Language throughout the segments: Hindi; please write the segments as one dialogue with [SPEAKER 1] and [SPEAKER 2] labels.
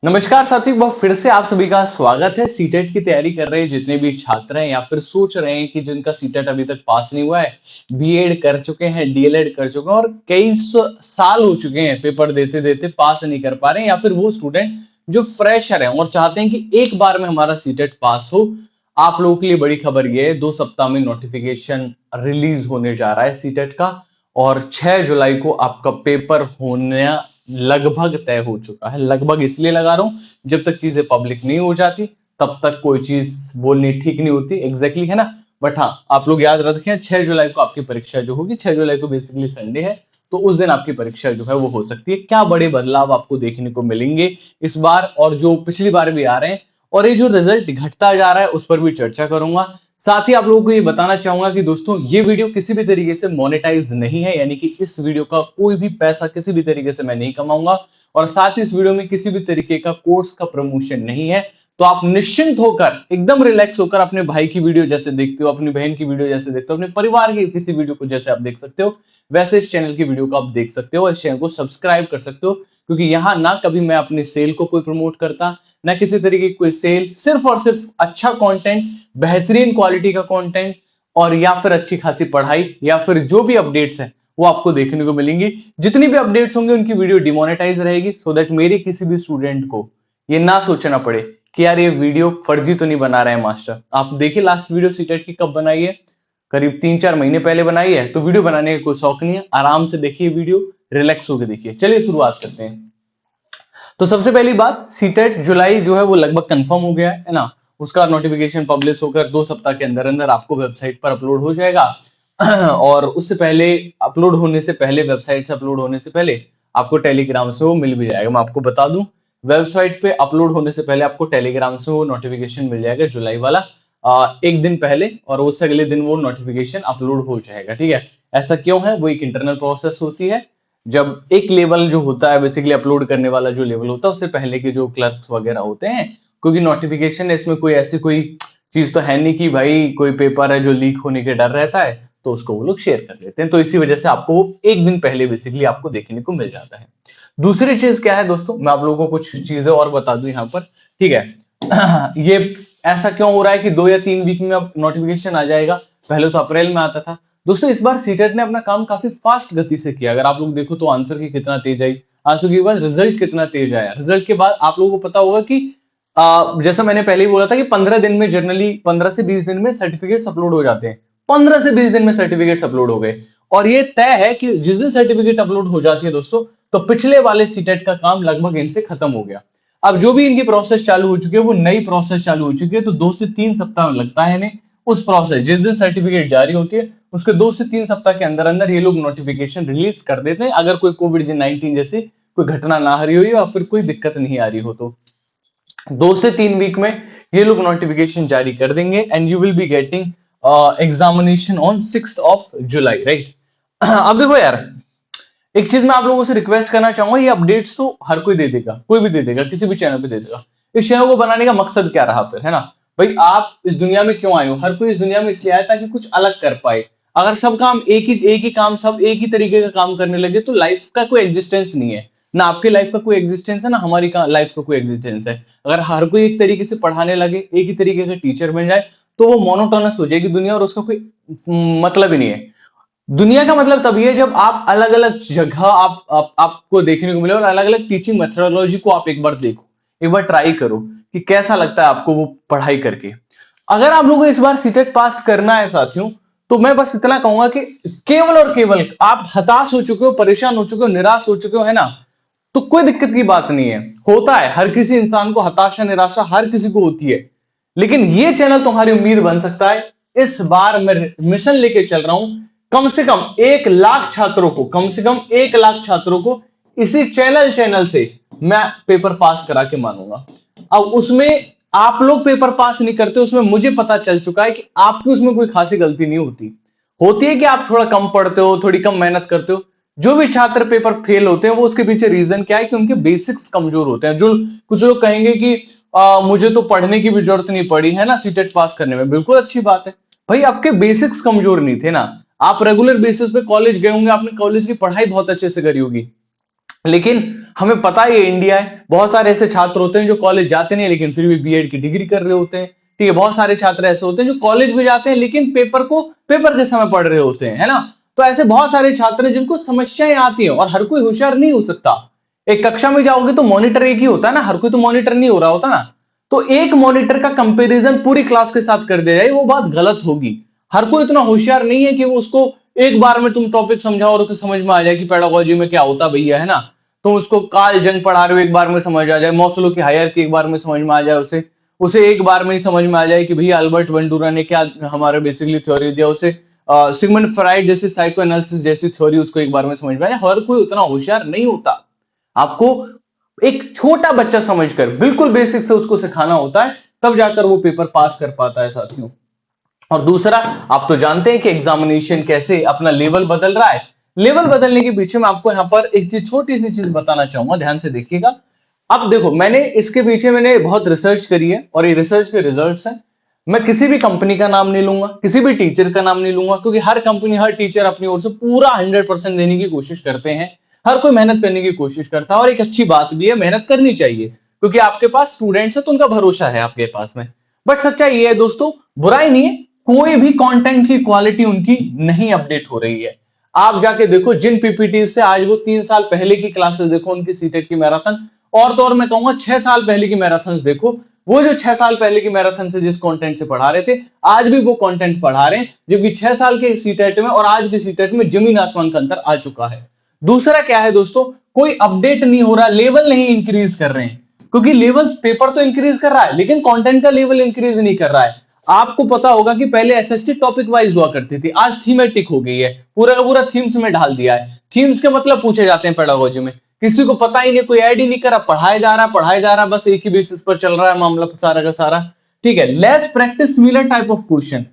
[SPEAKER 1] नमस्कार साथी, बहुत फिर से आप सभी का स्वागत है। सीटेट की तैयारी कर रहे जितने भी छात्र हैं या फिर सोच रहे हैं कि जिनका सीटेट अभी तक पास नहीं हुआ है, बीएड कर चुके हैं, डीएलएड कर चुके हैं और कई साल हो चुके हैं पेपर देते देते पास नहीं कर पा रहे हैं, या फिर वो स्टूडेंट जो फ्रेशर हैं और चाहते हैं कि एक बार में हमारा सीटेट पास हो। आप लोगों के लिए बड़ी खबर ये है, 2 सप्ताह में नोटिफिकेशन रिलीज होने जा रहा है सीटेट का और 6 जुलाई को आपका पेपर होने लगभग तय हो चुका है। लगभग इसलिए लगा रहा हूं, जब तक चीजें पब्लिक नहीं हो जाती तब तक कोई चीज बोलनी ठीक नहीं होती। एग्जैक्टली है ना। बट हाँ, आप लोग याद रखें 6 जुलाई को आपकी परीक्षा जो होगी, 6 जुलाई को बेसिकली संडे है, तो उस दिन आपकी परीक्षा जो है वो हो सकती है। क्या बड़े बदलाव आपको देखने को मिलेंगे इस बार और जो पिछली बार भी आ रहे हैं, और ये जो रिजल्ट घटता जा रहा है उस पर भी चर्चा करूंगा। साथ ही आप लोगों को ये बताना चाहूंगा कि दोस्तों ये वीडियो किसी भी तरीके से मोनेटाइज नहीं है, यानी कि इस वीडियो का कोई भी पैसा किसी भी तरीके से मैं नहीं कमाऊंगा, और साथ ही इस वीडियो में किसी भी तरीके का कोर्स का प्रमोशन नहीं है। तो आप निश्चिंत होकर, एकदम रिलैक्स होकर अपने भाई की वीडियो जैसे देखते हो, अपनी बहन की वीडियो जैसे देखते हो, अपने परिवार की किसी वीडियो को जैसे आप देख सकते हो, वैसे इस चैनल की वीडियो को आप देख सकते हो। इस चैनल को सब्सक्राइब कर सकते हो, क्योंकि यहाँ ना कभी मैं अपनी सेल को कोई प्रमोट करता, ना किसी तरीके की कोई सेल, सिर्फ और सिर्फ अच्छा कंटेंट, बेहतरीन क्वालिटी का कंटेंट, और या फिर अच्छी खासी पढ़ाई, या फिर जो भी अपडेट्स है वो आपको देखने को मिलेंगी। जितनी भी अपडेट्स होंगे उनकी वीडियो डिमोनेटाइज रहेगी, सो दैट मेरे किसी भी स्टूडेंट को ये ना सोचना पड़े कि यार ये वीडियो फर्जी तो नहीं बना रहे हैं मास्टर। आप देखिए लास्ट वीडियो सीटेट की कब बनाई है, करीब 3-4 महीने पहले बनाई है, तो वीडियो बनाने का कोई शौक नहीं है। आराम से देखिए वीडियो, रिलैक्स होकर देखिए। चलिए शुरुआत करते हैं। तो सबसे पहली बात, सीटेट जुलाई जो है वो लगभग कंफर्म हो गया है ना। उसका नोटिफिकेशन पब्लिश होकर 2 सप्ताह के अंदर अंदर आपको वेबसाइट पर अपलोड हो जाएगा। और उससे पहले, अपलोड होने से पहले, वेबसाइट से अपलोड होने से पहले आपको टेलीग्राम से वो मिल भी जाएगा। मैं आपको बता दूं, वेबसाइट पे अपलोड होने से पहले आपको टेलीग्राम से वो नोटिफिकेशन मिल जाएगा जुलाई वाला, एक दिन पहले, और उससे अगले दिन वो नोटिफिकेशन अपलोड हो जाएगा। ठीक है, ऐसा क्यों है? वो एक इंटरनल प्रोसेस होती है। जब एक लेवल जो होता है, बेसिकली अपलोड करने वाला जो लेवल होता है, उससे पहले के जो क्लर्क्स वगैरह होते हैं, क्योंकि नोटिफिकेशन है इसमें कोई ऐसी कोई चीज तो है नहीं कि भाई कोई पेपर है जो लीक होने के डर रहता है, तो उसको वो लोग शेयर कर देते हैं। तो इसी वजह से आपको एक दिन पहले बेसिकली आपको देखने को मिल जाता है। दूसरी चीज क्या है दोस्तों, मैं आप लोगों को कुछ चीजें और बता दूं यहाँ पर। ठीक है। ये ऐसा क्यों हो रहा है कि 2 या 3 वीक में अब नोटिफिकेशन आ जाएगा? पहले तो अप्रैल में आता था। दोस्तों इस बार सीटेट ने अपना काम काफी फास्ट गति से किया। अगर आप लोग देखो तो आंसर की कितना तेज आई, आंसर के बाद रिजल्ट कितना तेज आया, रिजल्ट के बाद आप लोगों को पता होगा कि जैसा मैंने पहले ही बोला था कि 15 दिन में, जनरली 15 से 20 दिन में सर्टिफिकेट्स अपलोड हो जाते हैं। 15 से 20 दिन में सर्टिफिकेट्स अपलोड हो गए, और ये तय है कि जिस दिन सर्टिफिकेट अपलोड हो जाती है दोस्तों, तो पिछले वाले सीटेट का काम लगभग इनसे खत्म हो गया। अब जो भी इनकी प्रोसेस चालू हो चुकी है वो नई प्रोसेस चालू हो चुकी है, तो 2 से 3 सप्ताह लगता है इन्हें उस प्रोसेस, जिस दिन सर्टिफिकेट जारी होती है उसके 2 से 3 सप्ताह के अंदर अंदर ये लोग नोटिफिकेशन रिलीज कर देते हैं, अगर कोई कोविड-19 जैसी कोई घटना ना आ रही हो या फिर कोई दिक्कत नहीं आ रही हो तो। 2 से 3 वीक में ये लोग नोटिफिकेशन जारी कर देंगे, and you will be getting examination on 6 July, right. अब देखो यार, एक चीज मैं आप लोगों से रिक्वेस्ट करना चाहूंगा, ये अपडेट्स तो हर कोई दे देगा, कोई भी दे देगा, किसी भी चैनल पे दे देगा। इस चैनल को बनाने का मकसद क्या रहा फिर, है ना? भाई आप इस दुनिया में क्यों आए हो? हर कोई इस दुनिया में इसलिए आया ताकि कुछ अलग कर पाए। अगर सब काम एक ही काम, सब एक ही तरीके का काम करने लगे तो लाइफ का कोई एग्जिस्टेंस नहीं है। ना आपकी लाइफ का कोई एग्जिस्टेंस है, ना हमारी लाइफ का कोई एग्जिस्टेंस है। अगर हर कोई एक तरीके से पढ़ाने लगे, एक ही तरीके का टीचर बन जाए, तो वो मोनोटोनस हो जाएगी दुनिया और उसका कोई मतलब ही नहीं है। दुनिया का मतलब तभी है जब आप अलग अलग जगह आपको देखने को मिले, और अलग अलग टीचिंग मेथोडोलॉजी को आप एक बार देखो, एक बार ट्राई करो कि कैसा लगता है आपको वो पढ़ाई करके। अगर आप लोगों को इस बार सीटेट पास करना है साथियों, तो मैं बस इतना कहूंगा कि केवल और केवल आप हताश हो चुके हो, परेशान हो चुके हो, निराश हो चुके हो, है ना, तो कोई दिक्कत की बात नहीं है। होता है, हर किसी इंसान को हताशा निराशा हर किसी को होती है, लेकिन ये चैनल तुम्हारी उम्मीद बन सकता है। इस बार मैं मिशन लेके चल रहा हूं, कम से कम 1 लाख छात्रों को, कम से कम 1 लाख छात्रों को इसी चैनल से मैं पेपर पास करा के मानूंगा। अब उसमें आप लोग पेपर पास नहीं करते, उसमें मुझे पता चल चुका है कि आपकी उसमें कोई खासी गलती नहीं होती। होती है कि आप थोड़ा कम पढ़ते हो, थोड़ी कम मेहनत करते हो। जो भी छात्र पेपर फेल होते हैं वो उसके पीछे रीजन क्या है कि उनके बेसिक्स कमजोर होते हैं। जो कुछ लोग कहेंगे कि मुझे तो पढ़ने की भी जरूरत नहीं पड़ी है ना सीटेट पास करने में, बिल्कुल अच्छी बात है। भाई आपके बेसिक्स कमजोर नहीं थे ना, आप रेगुलर बेसिस पे कॉलेज गए होंगे, आपने कॉलेज की पढ़ाई बहुत अच्छे से करी होगी, लेकिन हमें पता है ये इंडिया है, बहुत सारे ऐसे छात्र होते हैं जो कॉलेज जाते नहीं लेकिन फिर भी बीएड की डिग्री कर रहे होते हैं। ठीक है, बहुत सारे छात्र ऐसे होते हैं जो कॉलेज भी जाते हैं लेकिन पेपर के समय पढ़ रहे होते हैं, है ना। तो ऐसे बहुत सारे छात्र हैं जिनको समस्याएं आती हैं और हर कोई होशियार नहीं हो सकता। एक कक्षा में जाओगे तो मॉनिटर एक ही होता है ना, हर कोई तो मॉनिटर नहीं हो रहा होता ना। तो एक मॉनिटर का कंपैरिजन पूरी क्लास के साथ कर दिया जाए, वो बात गलत होगी। हर कोई इतना होशियार नहीं है कि वो उसको एक बार में तुम टॉपिक समझाओ और उसको समझ में आ जाए कि पेडागोजी में क्या होता भैया, है ना। तुम उसको कार्ल जंग पढ़ा रहे हो, एक बार में समझ आ जाए, मॉस्लो की हायरार्की एक बार में समझ में आ जाए, उसे उसे एक बार में ही समझ में आ जाए कि भैया अल्बर्ट बंडूरा ने क्या हमारे बेसिकली थ्योरी दिया, उसे सिगमंड फ्राइड जैसी साइको एनालिसिस जैसी थ्योरी उसको एक बार में समझ में आ जाए। हर कोई उतना होशियार नहीं होता। आपको एक छोटा बच्चा समझकर बिल्कुल बेसिक से उसको सिखाना होता है, तब जाकर वो पेपर पास कर पाता है साथियों। और दूसरा, आप तो जानते हैं कि एग्जामिनेशन कैसे अपना लेवल बदल रहा है। लेवल बदलने के पीछे मैं आपको यहाँ पर एक चीज, छोटी सी चीज बताना चाहूंगा, ध्यान से देखिएगा। अब देखो, मैंने इसके पीछे बहुत रिसर्च करी है और ये रिसर्च के रिजल्ट्स हैं। मैं किसी भी कंपनी का नाम नहीं लूंगा, किसी भी टीचर का नाम नहीं लूंगा, क्योंकि हर कंपनी, हर टीचर अपनी ओर से पूरा 100% देने की कोशिश करते हैं। हर कोई मेहनत करने की कोशिश करता है और एक अच्छी बात भी है, मेहनत करनी चाहिए, क्योंकि आपके पास स्टूडेंट्स है तो उनका भरोसा है आपके पास में। बट सच्चाई ये है दोस्तों, बुराई नहीं है, कोई भी कंटेंट की क्वालिटी उनकी नहीं अपडेट हो रही है। आप जाके देखो जिन पीपीटी से आज वो 3 साल पहले की क्लासेस देखो, उनकी सीटेट की मैराथन, और तो और मैं कहूंगा 6 साल पहले की मैराथन देखो, वो जो 6 साल पहले की मैराथन से जिस कंटेंट से पढ़ा रहे थे, आज भी वो कंटेंट पढ़ा रहे हैं, जबकि 6 साल के सीटेट में और आज की सीटेट में जमीन आसमान का अंतर आ चुका है। दूसरा क्या है दोस्तों, कोई अपडेट नहीं हो रहा, लेवल नहीं इंक्रीज कर रहे हैं, क्योंकि लेवल पेपर तो इंक्रीज कर रहा है लेकिन कंटेंट का लेवल इंक्रीज नहीं कर रहा है। आपको पता होगा कि पहले एसएसटी टॉपिक वाइज हुआ करती थी, आज थीमेटिक हो गई है, पूरा का पूरा थीम्स में ढाल दिया है। थीम्स के मतलब पूछे जाते हैं पेडागोजी में, किसी को पता ही नहीं, कोई ऐड ही नहीं करा, पढ़ाया जा रहा, बस एक ही बेसिस पर चल रहा है मामला सारा का सारा। ठीक है, less practice similar type of question.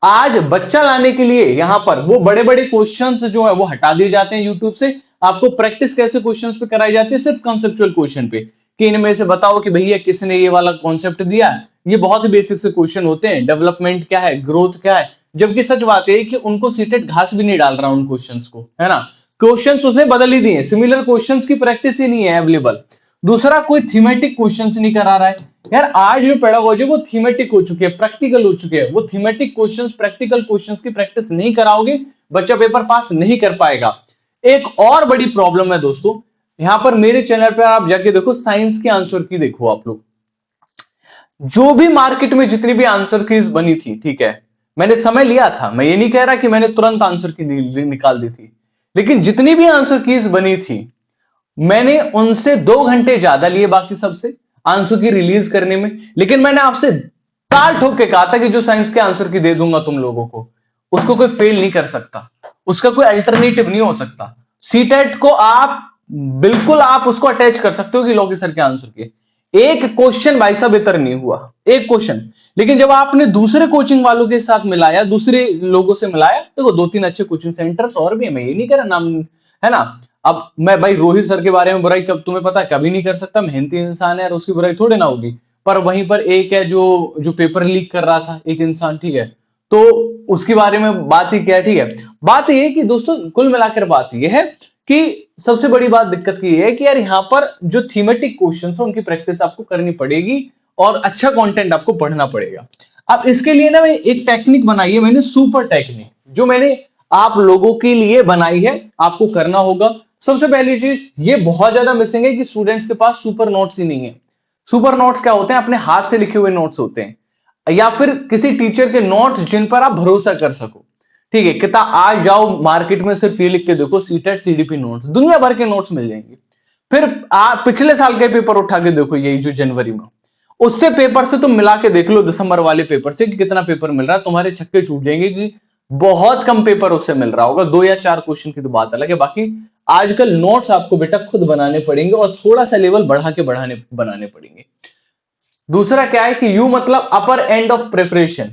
[SPEAKER 1] आज बच्चा लाने के लिए यहाँ पर वो बड़े बड़े क्वेश्चंस जो है वो हटा दिए जाते हैं यूट्यूब से। आपको प्रैक्टिस कैसे क्वेश्चंस पे कराई जाती है, सिर्फ कॉन्सेप्चुअल क्वेश्चन पे, कि इनमें से बताओ कि भैया किसने ये वाला कॉन्सेप्ट दिया। ये बहुत ही बेसिक से क्वेश्चन होते हैं, डेवलपमेंट क्या है, ग्रोथ क्या है। जबकि सच बात है कि उनको सीटेट घास भी नहीं डाल रहा उन क्वेश्चंस को, है ना। क्वेश्चंस उसने बदल ही दिए, सिमिलर क्वेश्चंस की प्रैक्टिस ही नहीं है अवेलेबल। दूसरा, कोई थीमेटिक क्वेश्चंस नहीं करा रहा है। यार आज जो पेडागोजी वो थीमेटिक हो चुकी है, प्रैक्टिकल हो चुके हैं। वो थीमेटिक क्वेश्चंस, प्रैक्टिकल क्वेश्चंस की प्रैक्टिस नहीं कराओगे, बच्चा पेपर पास नहीं कर पाएगा। एक और बड़ी प्रॉब्लम है दोस्तों, यहां पर मेरे चैनल पर आप जाके देखो, साइंस के आंसर की देखो आप लोग, जो भी मार्केट में जितनी भी आंसर कीज बनी थी, ठीक है, मैंने समय लिया था, मैं ये नहीं कह रहा कि मैंने तुरंत आंसर की निकाल दी थी, लेकिन जितनी भी आंसर कीज बनी थी मैंने उनसे 2 घंटे ज्यादा लिए बाकी सबसे आंसर की रिलीज करने में। लेकिन मैंने आपसे ताल ठोक के कहा था कि जो साइंस के आंसर की दे दूंगा तुम लोगों को, उसको कोई फेल नहीं कर सकता, उसका कोई अल्टरनेटिव नहीं हो सकता। सीटेट को आप बिल्कुल आप उसको अटैच कर सकते हो कि लोगी सर के आंसर के। एक क्वेश्चन भाई साहब बेहतर नहीं हुआ, एक क्वेश्चन। लेकिन जब आपने दूसरे कोचिंग वालों के साथ मिलाया, दूसरे लोगों से मिलाया, तो 2-3 अच्छे कोचिंग सेंटर्स और भी है, मैं ये नहीं कह रहा नाम, है ना। अब मैं भाई रोहित सर के बारे में बुराई कब, तुम्हें पता है, कभी नहीं कर सकता, मेहनती इंसान है और उसकी बुराई थोड़ी ना होगी। पर वहीं पर एक है जो जो पेपर लीक कर रहा था, एक इंसान, ठीक है, तो उसके बारे में बात ही क्या है। ठीक है, बात यह है कि दोस्तों कुल मिलाकर बात यह है कि सबसे बड़ी बात दिक्कत की है कि यार यहाँ पर जो थीमेटिक क्वेश्चन है उनकी प्रैक्टिस आपको करनी पड़ेगी और अच्छा कंटेंट आपको पढ़ना पड़ेगा। अब इसके लिए ना मैं एक टेक्निक बनाई है, मैंने सुपर टेक्निक, जो मैंने आप लोगों के लिए बनाई है, आपको करना होगा। सबसे पहली चीज, ये बहुत ज्यादा मिसिंग है कि स्टूडेंट्स के पास सुपर नोट्स ही नहीं है। सुपर नोट्स क्या होते हैं, अपने हाथ से लिखे हुए नोट्स होते हैं, या फिर किसी टीचर के नोट्स जिन पर आप भरोसा कर सको। ठीक है, किताब आज जाओ मार्केट में, सिर्फ ये लिख के देखो सीटेट सीडीपी नोट्स, दुनिया भर के नोट्स मिल जाएंगे। फिर पिछले साल के पेपर उठा के देखो, यही जो जनवरी में, उससे पेपर से तुम मिला के देख लो दिसंबर वाले पेपर से कि कितना पेपर मिल रहा है, तुम्हारे छक्के छूट जाएंगे कि बहुत कम पेपर उससे मिल रहा होगा। 2 या 4 क्वेश्चन की तो बात अलग है, बाकी आजकल नोट्स आपको बेटा खुद बनाने पड़ेंगे और थोड़ा सा लेवल बढ़ा के बनाने पड़ेंगे। दूसरा क्या है कि यू मतलब अपर एंड ऑफ प्रिपरेशन।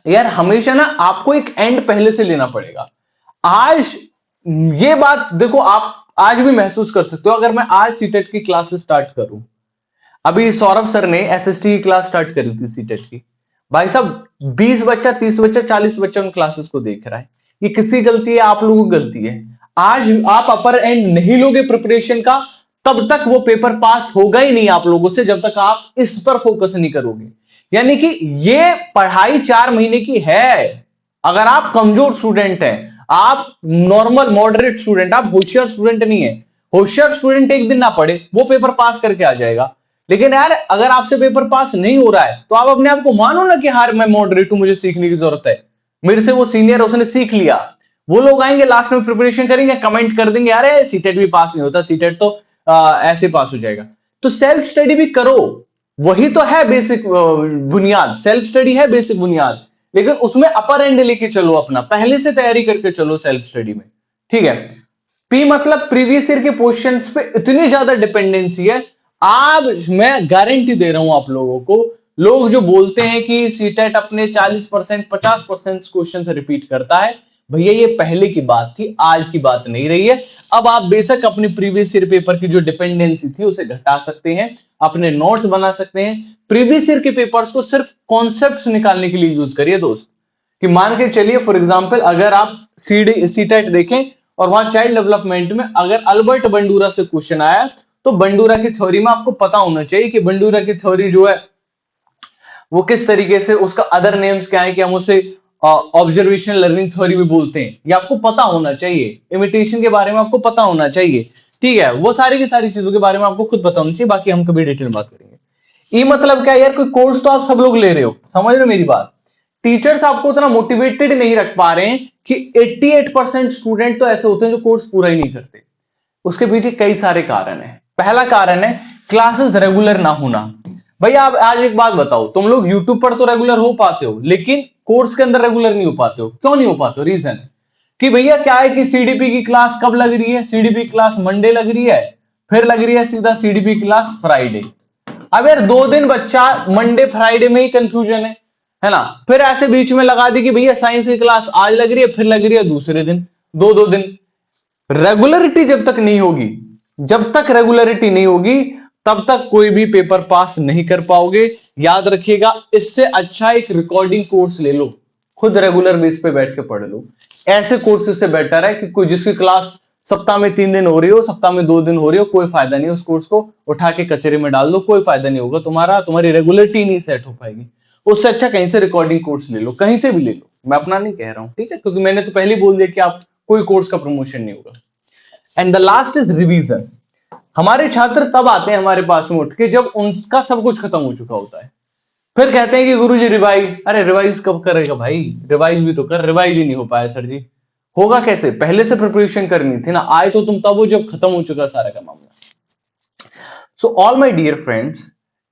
[SPEAKER 1] यार हमेशा ना आपको एक एंड पहले से लेना पड़ेगा। आज ये बात देखो, आप आज भी महसूस कर सकते हो, अगर मैं आज सीटेट की क्लास स्टार्ट करूं, अभी सौरभ सर ने एसएसटी की क्लास स्टार्ट करी थी सीटेट की, भाई साहब 20 बच्चा, 30 बच्चा, 40 बच्चा उन क्लासेस को देख रहा है। ये किसकी गलती है, आप लोगों की गलती है। आज आप अपर एंड नहीं लोगे प्रिपरेशन का, तब तक वो पेपर पास होगा ही नहीं आप लोगों से, जब तक आप इस पर फोकस नहीं करोगे। यानी कि ये पढ़ाई 4 महीने की है। अगर आप कमजोर स्टूडेंट हैं, आप नॉर्मल मॉडरेट स्टूडेंट, आप होशियार स्टूडेंट नहीं है, होशियार स्टूडेंट एक दिन ना पढ़े वो पेपर पास करके आ जाएगा। लेकिन यार अगर आपसे पेपर पास नहीं हो रहा है तो आप अपने आप को मानो ना कि हार मैं मॉडरेट हूं, मुझे सीखने की जरूरत है, मेरे से वो सीनियर उसने सीख लिया। वो लोग आएंगे लास्ट में प्रिपरेशन करेंगे, कमेंट कर देंगे अरे सीटेट भी पास नहीं होता, सीटेट तो ऐसे पास हो जाएगा। तो सेल्फ स्टडी भी करो, वही तो है बेसिक बुनियाद, सेल्फ स्टडी है बेसिक बुनियाद। लेकिन उसमें अपर एंड लेके चलो, अपना पहले से तैयारी करके चलो सेल्फ स्टडी में, ठीक है। पी मतलब प्रीवियस ईयर के क्वेश्चंस पे इतनी ज्यादा डिपेंडेंसी है। आज मैं गारंटी दे रहा हूं आप लोगों को, लोग जो बोलते हैं कि सीटेट अपने 40% 50% क्वेश्चन रिपीट करता है, भैया ये पहले की बात थी, आज की बात नहीं रही है। अब आप बेशक अपनी प्रीवियस ईयर पेपर की जो डिपेंडेंसी थी उसे घटा सकते हैं, अपने नोट्स बना सकते हैं। प्रीवियस ईयर के पेपर्स को सिर्फ कॉन्सेप्ट्स निकालने के लिए यूज करिए दोस्त। कि मान के चलिए फॉर एग्जांपल अगर आप सीटेट देखें और वहां चाइल्ड डेवलपमेंट में अगर अल्बर्ट बंडूरा से क्वेश्चन आया, तो बंडूरा की थ्योरी में आपको पता होना चाहिए कि बंडूरा की थ्योरी जो है वो किस तरीके से, उसका अदर नेम्स क्या है, कि हम उसे ऑब्जर्वेशनल लर्निंग थ्योरी भी बोलते हैं, ये आपको पता होना चाहिए। इमिटेशन के बारे में आपको पता होना चाहिए, ठीक है। वो सारी की सारी चीजों के बारे में आपको खुद पता होना चाहिए, बाकी हम कभी डिटेल में बात करेंगे। ये मतलब क्या यार, कोई कोर्स तो आप सब लोग ले रहे हो, समझ रहे हो मेरी बात। टीचर्स आपको उतना मोटिवेटेड नहीं रख पा रहे हैं कि 88% स्टूडेंट तो ऐसे होते हैं जो कोर्स पूरा ही नहीं करते। उसके पीछे कई सारे कारण हैं। पहला कारण है क्लासेस रेगुलर ना होना। भैया आप आज एक बात बताओ, तुम लोग यूट्यूब पर तो रेगुलर हो पाते हो, लेकिन कोर्स के अंदर रेगुलर नहीं हो पाते हो, क्यों नहीं हो पाते हो? रीजन कि भैया क्या है कि सीडीपी की क्लास कब लग रही है, सीडीपी क्लास मंडे लग रही है, फिर लग रही है सीधा सीडीपी क्लास फ्राइडे। अब यार 2 दिन बच्चा मंडे फ्राइडे में ही कंफ्यूजन है ना। फिर ऐसे बीच में लगा दी कि भैया साइंस की क्लास आज लग रही है, फिर लग रही है दूसरे दिन, 2-2 दिन। रेगुलरिटी जब तक नहीं होगी, जब तक रेगुलरिटी नहीं होगी, तब तक कोई भी पेपर पास नहीं कर पाओगे। याद रखिएगा, इससे अच्छा एक रिकॉर्डिंग कोर्स ले लो, खुद रेगुलर बेस पे बैठ के पढ़ लो। ऐसे कोर्सेज से बेटर है कि कोई जिसकी क्लास सप्ताह में 3 दिन हो रही हो, सप्ताह में 2 दिन हो रही हो, कोई फायदा नहीं। उस कोर्स को उठा के कचरे में डाल दो, कोई फायदा नहीं होगा, तुम्हारी रेगुलरिटी नहीं सेट हो पाएगी। उससे अच्छा कहीं से रिकॉर्डिंग कोर्स ले लो, कहीं से भी ले लो, मैं अपना नहीं कह रहा हूं, ठीक है, क्योंकि मैंने तो पहले ही बोल दिया कि आप कोई कोर्स का प्रमोशन नहीं होगा। And the last is revision. हमारे छात्र तब आते हैं हमारे पास में उठ के जब उनका सब कुछ खत्म हो चुका होता है। फिर कहते हैं कि गुरुजी रिवाइज, अरे रिवाइज कब करेगा भाई, रिवाइज भी तो कर, रिवाइज ही नहीं हो पाया सर जी। होगा कैसे, पहले से प्रिपरेशन करनी थी ना, आए तो तुम तब हो जब खत्म हो चुका सारा का मामला। So all my dear friends,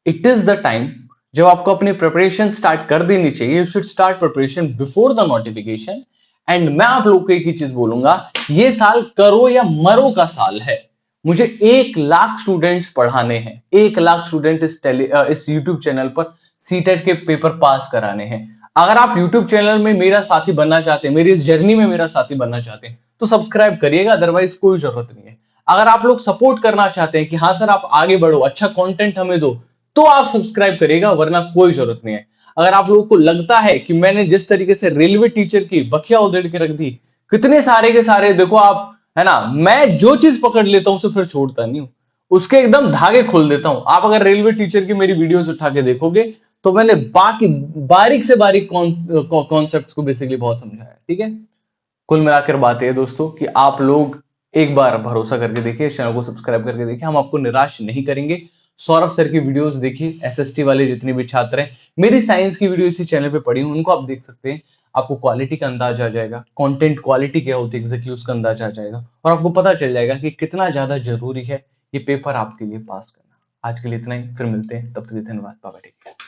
[SPEAKER 1] it is the time जब आपको अपनी प्रिपरेशन स्टार्ट कर देनी चाहिए। You should start preparation before the notification. And मैं आप लोगों को एक ही चीज बोलूंगा, ये साल करो या मरो का साल है। मुझे 1 लाख स्टूडेंट्स पढ़ाने हैं, 1 लाख स्टूडेंट इस यूट्यूब चैनल पर सीटेट के पेपर पास कराने हैं। अगर आप यूट्यूब चैनल में मेरा साथी बनना चाहते हैं, मेरी इस जर्नी में मेरा साथी बनना चाहते हैं, तो सब्सक्राइब करिएगा, अदरवाइज कोई जरूरत नहीं है। अगर आप लोग सपोर्ट करना चाहते हैं कि हाँ सर आप आगे बढ़ो, अच्छा कंटेंट हमें दो, तो आप सब्सक्राइब करिएगा, वरना कोई जरूरत नहीं है। अगर आप लोगों को लगता है कि मैंने जिस तरीके से रेलवे टीचर की बखिया उधेड़ के रख दी, कितने सारे के सारे देखो आप, है ना, मैं जो चीज पकड़ लेता हूं उसे फिर छोड़ता नहीं हूं, उसके एकदम धागे खोल देता हूं। आप अगर रेलवे टीचर की मेरी वीडियोस उठा के देखोगे तो मैंने बाकी बारीक से बारीक कॉन्सेप्ट्स को बेसिकली बहुत समझाया है, ठीक है। कुल मिलाकर बात है दोस्तों कि आप लोग एक बार भरोसा करके देखिए, चैनल को सब्सक्राइब करके देखिए, हम आपको निराश नहीं करेंगे। सौरभ सर की वीडियोस देखिए, एसएसटी वाले जितने भी छात्र हैं, मेरी साइंस की वीडियो इसी चैनल पे पड़ी हुई, उनको आप देख सकते हैं। आपको क्वालिटी का अंदाजा आ जाएगा, कंटेंट क्वालिटी क्या होती है एग्जैक्टली उसका अंदाजा आ जाएगा, और आपको पता चल जाएगा कि कितना ज्यादा जरूरी है ये पेपर आपके लिए पास करना। आज के लिए इतना ही, फिर मिलते हैं, तब तक धन्यवाद, बाय बाय।